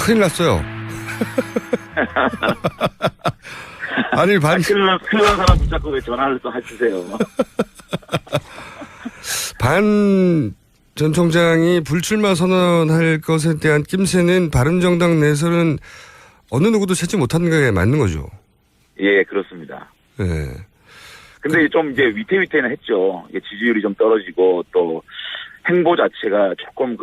큰일 났어요. 아니, 큰일 난 사람 붙잡고 왜 전화를 또 하시세요. 반 전 총장이 불출마 선언할 것에 대한 낌새는 바른정당 내에서는 어느 누구도 찾지 못하는 게 맞는 거죠. 예, 그렇습니다. 예. 근데 좀 이제 위태위태는 했죠. 지지율이 좀 떨어지고 또 행보 자체가 조금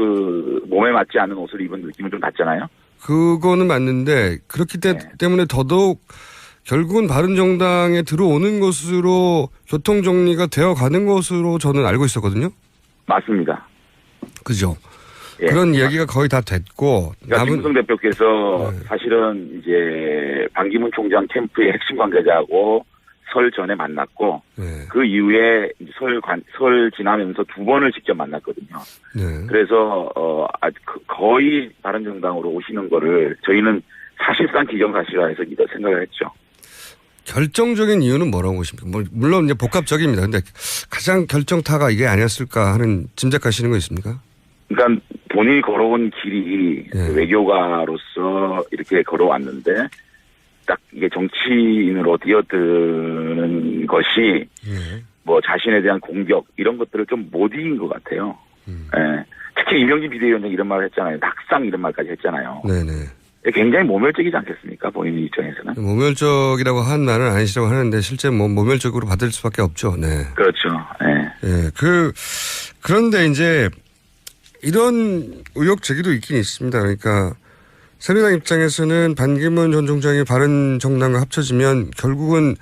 몸에 맞지 않는 옷을 입은 느낌은 좀 났잖아요. 그거는 맞는데 그렇기 때문에 더더욱 결국은 바른정당에 들어오는 것으로 교통정리가 되어가는 것으로 저는 알고 있었거든요. 맞습니다. 그죠. 예. 그런 이야기가 거의 다 됐고. 그러니까 김무성 대표께서 사실은 이제 반기문 총장 캠프의 핵심 관계자하고 설 전에 만났고 그 이후에 설 지나면서 2번을 직접 만났거든요. 그래서 거의 바른정당으로 오시는 거를 저희는 사실상 기정사실화해서 생각을 했죠. 결정적인 이유는 뭐라고 보십니까? 물론 이제 복합적입니다. 근데 가장 결정타가 이게 아니었을까 하는 짐작하시는 거 있습니까? 그러니까 본인이 걸어온 길이 외교가로서 이렇게 걸어왔는데 딱 이게 정치인으로 뛰어드는 것이 뭐 자신에 대한 공격 이런 것들을 좀 못 이긴 것 같아요. 예. 특히 이명진 비대위원장이 이런 말을 했잖아요. 낙상 이런 말까지 했잖아요. 네네. 굉장히 모멸적이지 않겠습니까? 본인 입장에서는. 모멸적이라고 한 말은 아니시라고 하는데 실제 모멸적으로 받을 수밖에 없죠. 네. 그렇죠. 네. 예. 그런데 이제 이런 의혹 제기도 있긴 있습니다. 그러니까 새누리당 입장에서는 반기문 전 총장이 바른정당과 합쳐지면 결국은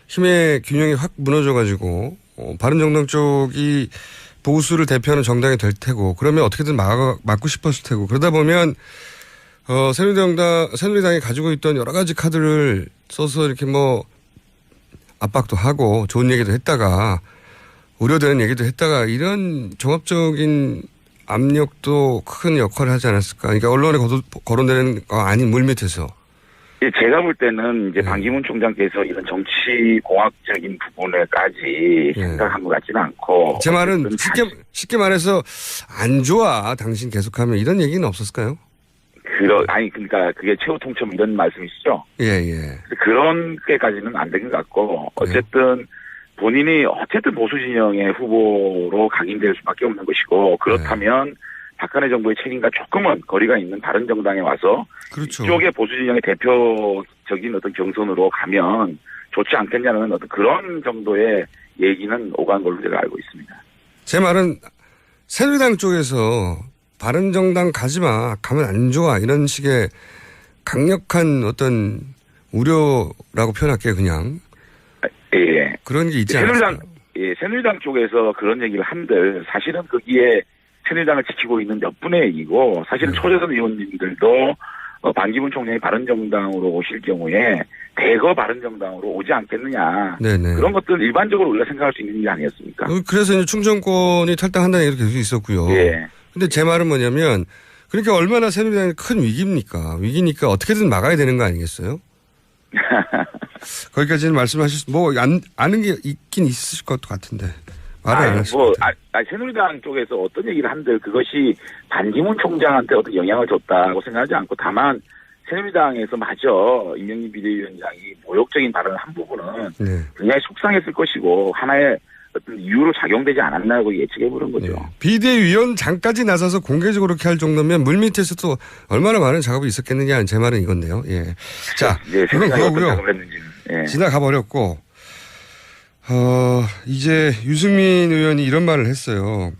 힘의 균형이 확 무너져가지고 바른정당 쪽이 보수를 대표하는 정당이 될 테고 그러면 어떻게든 막고 싶었을 테고 그러다 보면 새누리당이 가지고 있던 여러 가지 카드를 써서 이렇게 압박도 하고 좋은 얘기도 했다가 우려되는 얘기도 했다가 이런 종합적인 압력도 큰 역할을 하지 않았을까. 그러니까 언론에 거론되는 거 아닌 물밑에서. 제가 볼 때는 이제 반기문 총장께서 이런 정치공학적인 부분을까지 생각한 것 같지는 않고. 제 말은 쉽게 말해서 안 좋아. 당신 계속하면 이런 얘기는 없었을까요? 그러니까 그게 최후 통첩 이런 말씀이시죠? 예. 그런 게까지는 안 된 것 같고 어쨌든 본인이 보수 진영의 후보로 각인될 수밖에 없는 것이고 그렇다면 박근혜 정부의 책임과 조금은 거리가 있는 바른정당에 와서 그렇죠. 이쪽의 보수 진영의 대표적인 어떤 경선으로 가면 좋지 않겠냐는 어떤 그런 정도의 얘기는 오간 걸로 제가 알고 있습니다. 제 말은 새누리당 쪽에서 바른정당 가지마 가면 안 좋아 이런 식의 강력한 어떤 우려라고 표현할게요 그냥. 예. 그런 게 있지 않습니까? 새누리당 쪽에서 그런 얘기를 한들 사실은 거기에 새누리당을 지키고 있는 몇 분의 얘기고 사실은 초재선 의원님들도 반기문 총장이 바른정당으로 오실 경우에 대거 바른정당으로 오지 않겠느냐. 네네. 그런 것들 일반적으로 우리가 생각할 수 있는 일 아니었습니까? 그래서 이제 충정권이 탈당한다는 얘기도 계속 있었고요. 예. 근데 제 말은 뭐냐면 그러니까 얼마나 새누리당이 큰 위기입니까? 위기니까 어떻게든 막아야 되는 거 아니겠어요? 거기까지는 말씀하실 아는 게 있긴 있을 것 같은데. 말을 안 하실 것 같아요. 새누리당 쪽에서 어떤 얘기를 한들 그것이 반기문 총장한테 어떤 영향을 줬다고 생각하지 않고 다만 새누리당에서 마저 임명진 비대위원장이 모욕적인 발언을 한 부분은 굉장히 속상했을 것이고 하나의 어떤 이유로 작용되지 않았나고 예측해보는 거죠. 비대위원장까지 나서서 공개적으로 그렇게 할 정도면 물밑에서도 얼마나 많은 작업이 있었겠느냐 제 말은 이건데요. 예. 자, 그건 그거고요. 지나가 버렸고 이제 유승민 의원이 이런 말을 했어요.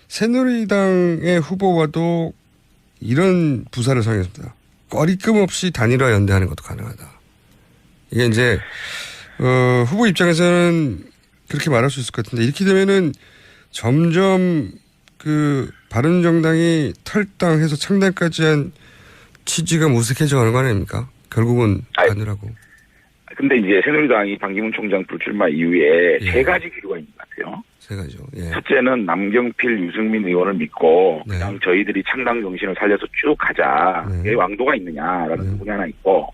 새누리당의 후보와도 이런 부사를 사용했습니다. 꺼리낌 없이 단일화 연대하는 것도 가능하다. 이게 이제 후보 입장에서는 그렇게 말할 수 있을 것 같은데 이렇게 되면은 점점 바른정당이 탈당해서 창당까지 한 취지가 무색해져가는 거 아닙니까? 결국은 단일화고. 근데 이제 새누리당이 반기문 총장 불출마 이후에 세 가지 기류가 있는 것 같아요. 세 가지요. 예. 첫째는 남경필, 유승민 의원을 믿고 그냥 저희들이 창당 정신을 살려서 쭉 가자. 왜 왕도가 있느냐라는 부분이 하나 있고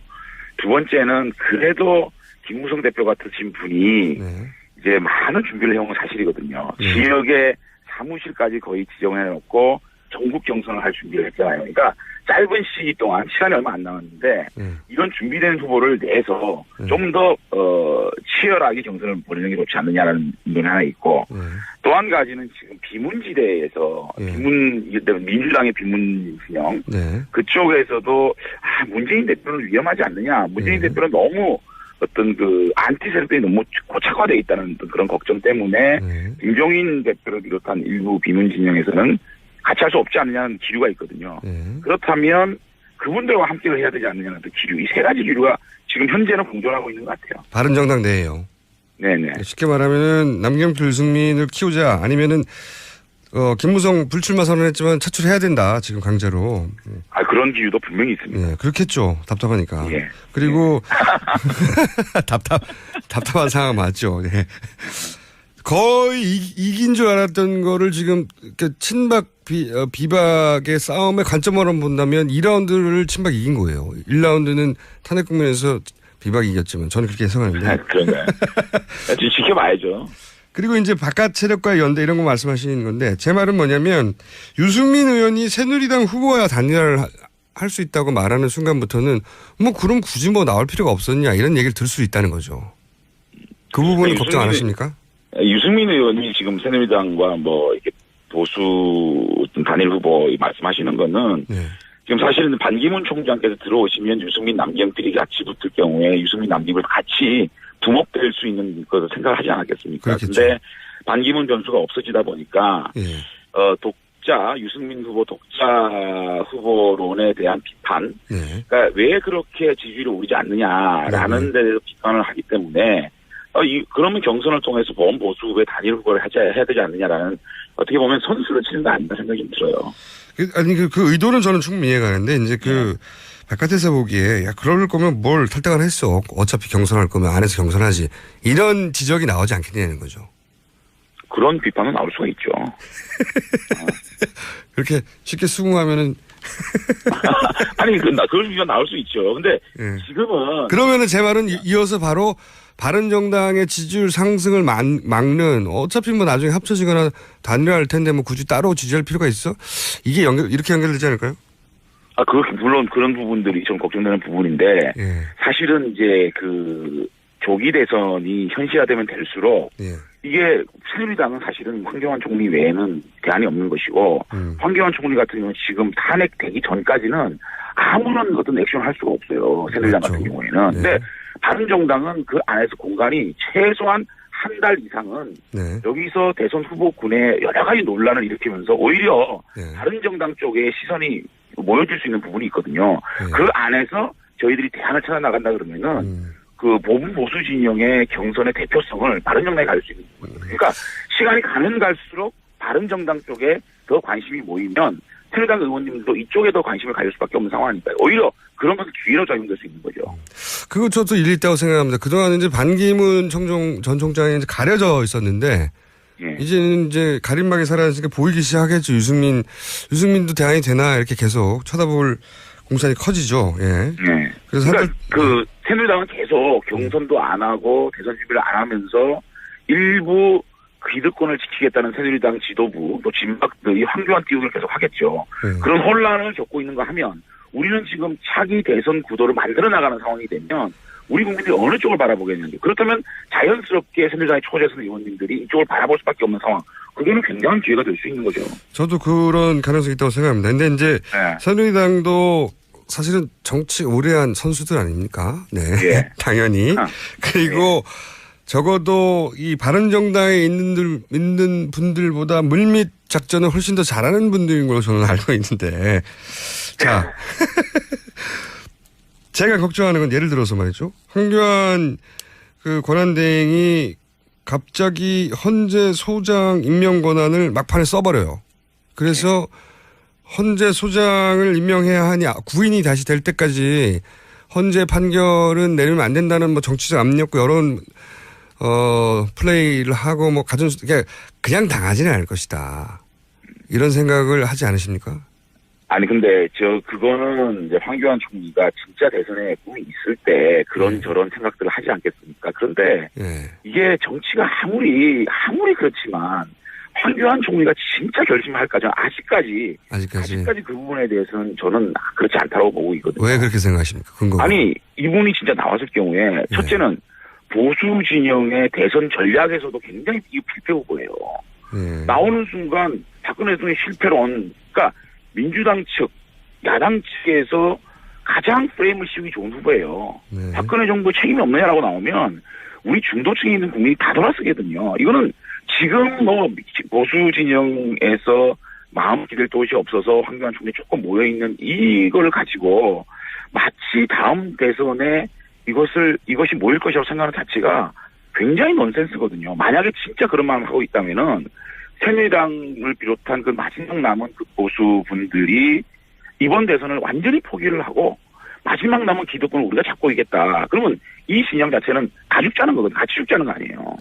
두 번째는 그래도 김무성 대표 같으신 분이 이제 많은 준비를 해온 건 사실이거든요. 지역의 사무실까지 거의 지정해놓고 전국 경선을 할 준비를 했잖아요. 그러니까 짧은 시기 동안 시간이 얼마 안 남았는데 이런 준비된 후보를 내서 좀 더 치열하게 경선을 벌이는 게 좋지 않느냐라는 의견이 하나 있고 또 한 가지는 지금 비문지대에서 민주당의 비문 진영 그쪽에서도 문재인 대표는 위험하지 않느냐, 문재인 대표는 너무 어떤 그 안티 세력들이 너무 고착화되어 있다는 그런 걱정 때문에 김종인 대표를 비롯한 일부 비문 진영에서는 같이 할 수 없지 않느냐는 기류가 있거든요. 그렇다면 그분들과 함께 해야 되지 않느냐는 그 기류, 이 세 가지 기류가 지금 현재는 공존하고 있는 것 같아요. 바른정당 내에요. 네네. 쉽게 말하면은 남경필, 유승민을 키우자 아니면은 김무성 불출마 선언했지만 차출해야 된다 지금 강제로. 그런 기류도 분명히 있습니다. 네, 그렇겠죠. 답답하니까. 예. 그리고 답답한 상황 맞죠. 네. 거의 이긴 줄 알았던 거를 지금 친박 비박의 싸움의 관점으로 본다면 2라운드를 친박이 이긴 거예요. 1라운드는 탄핵 국면에서 비박이 이겼지만 저는 그렇게 해석하는데. 그런가요? 지켜봐야죠. 그리고 이제 바깥 세력과의 연대 이런 거 말씀하시는 건데 제 말은 뭐냐면 유승민 의원이 새누리당 후보와 단일화를 할 수 있다고 말하는 순간부터는 뭐 그럼 굳이 뭐 나올 필요가 없었냐 이런 얘기를 들 수 있다는 거죠. 그 부분은 걱정 안 하십니까? 유승민 의원이 지금 새누리당과 뭐 이렇게 보수 단일 후보 말씀하시는 거는 지금 사실은 반기문 총장께서 들어오시면 유승민 남경필이 같이 붙을 경우에 유승민 남김을 같이 두목될 수 있는 것을 생각을 하지 않았겠습니까? 그런데 반기문 변수가 없어지다 보니까 유승민 후보 독자 후보론에 대한 비판, 그러니까 왜 그렇게 지지율이 오르지 않느냐라는 데서 비판을 하기 때문에 그러면 경선을 통해서 보수 후보의 단일 후보를 해야 되지 않느냐라는 어떻게 보면 선수를 치는 거 아닌가 생각이 좀 들어요. 아니 그 의도는 저는 충분히 이해가 가는데 이제 바깥에서 보기에 그럴 거면 뭘 탈당을 했어. 어차피 경선할 거면 안에서 경선하지. 이런 지적이 나오지 않겠냐는 거죠. 그런 비판은 나올 수가 있죠. 그렇게 쉽게 수긍하면은 아니 그런 비판 나올 수 있죠. 근데 지금은 그러면은 제 말은 이어서 바로 바른정당의 지지율 상승을 막는 어차피 뭐 나중에 합쳐지거나 단일화할 텐데 뭐 굳이 따로 지지할 필요가 있어? 이게 이렇게 연결되지 않을까요? 그렇게 물론 그런 부분들이 좀 걱정되는 부분인데 사실은 이제 그 조기 대선이 현실화되면 될수록 이게 새누리당은 사실은 황교안 총리 외에는 대안이 없는 것이고 황교안 총리 같은 경우는 지금 탄핵되기 전까지는 아무런 어떤 액션을 할 수가 없어요. 새누리당 같은 경우에는. 근데 바른정당은 그 안에서 공간이 최소한 한 달 이상은 여기서 대선 후보군에 여러 가지 논란을 일으키면서 오히려 바른정당 쪽에 시선이 모여질 수 있는 부분이 있거든요. 그 안에서 저희들이 대안을 찾아 나간다 그러면은 그 보수 진영의 경선의 대표성을 바른정당에 가질 수 있는 부분이에요. 그러니까 시간이 가면 갈수록 바른정당 쪽에 더 관심이 모이면 새누리당 의원님도 이쪽에 더 관심을 가질 수밖에 없는 상황이니까요. 오히려 그런 것을 기회로 작용될 수 있는 거죠. 그거 저도 일리 있다고 생각합니다. 그동안 이제 반기문 전 총장이 이제 가려져 있었는데 이제는 이제 가림막이 사라지니까 보이기 시작했죠. 유승민도 대안이 되나 이렇게 계속 쳐다볼 공산이 커지죠. 그래서 그러니까 새누리당은 계속 경선도 안 하고 대선 준비를 안 하면서 일부 기득권을 지키겠다는 새누리당 지도부 또 진박들이 황교안 띄우기를 계속 하겠죠. 그런 혼란을 겪고 있는 거 하면 우리는 지금 차기 대선 구도를 만들어 나가는 상황이 되면 우리 국민들이 어느 쪽을 바라보겠는지. 그렇다면 자연스럽게 새누리당의 초재선 의원님들이 이쪽을 바라볼 수밖에 없는 상황. 그게는 굉장한 기회가 될 수 있는 거죠. 저도 그런 가능성이 있다고 생각합니다. 근데 이제 새누리당도 사실은 정치 오래 한 선수들 아닙니까? 당연히. 그리고 적어도 이 바른정당에 있는 분들보다 물밑 작전을 훨씬 더 잘하는 분들인 걸로 저는 알고 있는데. 자. 제가 걱정하는 건 예를 들어서 말이죠. 황교안 그 권한대행이 갑자기 헌재 소장 임명 권한을 막판에 써버려요. 그래서 헌재 소장을 임명해야 하니 구인이 다시 될 때까지 헌재 판결은 내리면 안 된다는 뭐 정치적 압력과 여론 플레이를 하고 뭐 그냥 당하지는 않을 것이다. 이런 생각을 하지 않으십니까? 아니 근데 그거는 이제 황교안 총리가 진짜 대선에 꿈이 있을 때 그런 저런 생각들을 하지 않겠습니까? 그런데 이게 정치가 아무리 그렇지만 황교안 총리가 진짜 결심할까죠? 아직까지 그 부분에 대해서는 저는 그렇지 않다고 보고 있거든요. 왜 그렇게 생각하십니까? 근거가. 아니, 이분이 진짜 나왔을 경우에 첫째는 보수 진영의 대선 전략에서도 굉장히 필패 후보예요. 나오는 순간 박근혜 대통령의 실패론, 그러니까 민주당 측, 야당 측에서 가장 프레임을 씌우기 좋은 후보예요. 박근혜 정부 책임이 없느냐라고 나오면 우리 중도층에 있는 국민이 다 돌아서거든요. 이거는 지금 뭐 보수 진영에서 마음 기댈 곳이 없어서 황교안 총리 조금 모여있는 이걸 가지고 마치 다음 대선에 이것이 모일 것이라고 생각하는 자체가 굉장히 넌센스거든요. 만약에 진짜 그런 마음을 하고 있다면은 새누리당을 비롯한 그 마지막 남은 그 보수분들이 이번 대선을 완전히 포기를 하고 마지막 남은 기득권을 우리가 잡고 있겠다. 그러면 이 진영 자체는 다 죽자는 거거든요. 같이 죽자는 거 아니에요.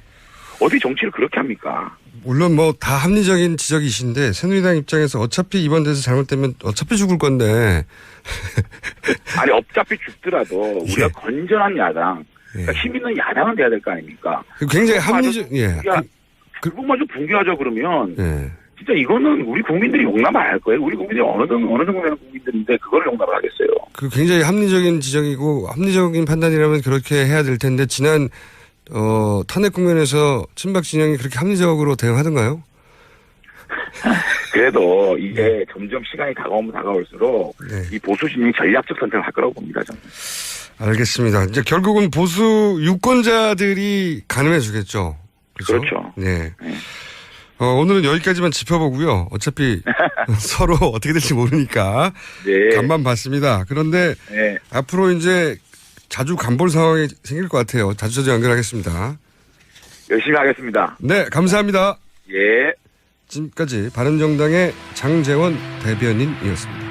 어디 정치를 그렇게 합니까? 물론 뭐 다 합리적인 지적이신데 새누리당 입장에서 어차피 이번 대선 잘못되면 어차피 죽을 건데. 아니 어차피 죽더라도 우리가 건전한 야당, 그러니까 힘 있는 야당은 돼야 될 거 아닙니까? 굉장히 합리적. 그것마저 붕괴하자 그러면 진짜 이거는 우리 국민들이 용납 안 할 거예요. 우리 국민들이 어느 정도 되는 국민들인데 그걸 용납을 하겠어요. 그 굉장히 합리적인 지적이고 합리적인 판단이라면 그렇게 해야 될 텐데 지난 탄핵 국면에서 친박 진영이 그렇게 합리적으로 대응하던가요? 그래도 이게 점점 시간이 다가오면 다가올수록 이 보수 진영이 전략적 선택을 할 거라고 봅니다. 저는. 알겠습니다. 이제 결국은 보수 유권자들이 가늠해 주겠죠. 그렇죠. 네. 오늘은 여기까지만 짚어보고요. 어차피 서로 어떻게 될지 모르니까 간만 봤습니다. 그런데 앞으로 이제 자주 간볼 상황이 생길 것 같아요. 자주 연결하겠습니다. 열심히 하겠습니다. 네, 감사합니다. 예. 지금까지 바른정당의 장제원 대변인이었습니다.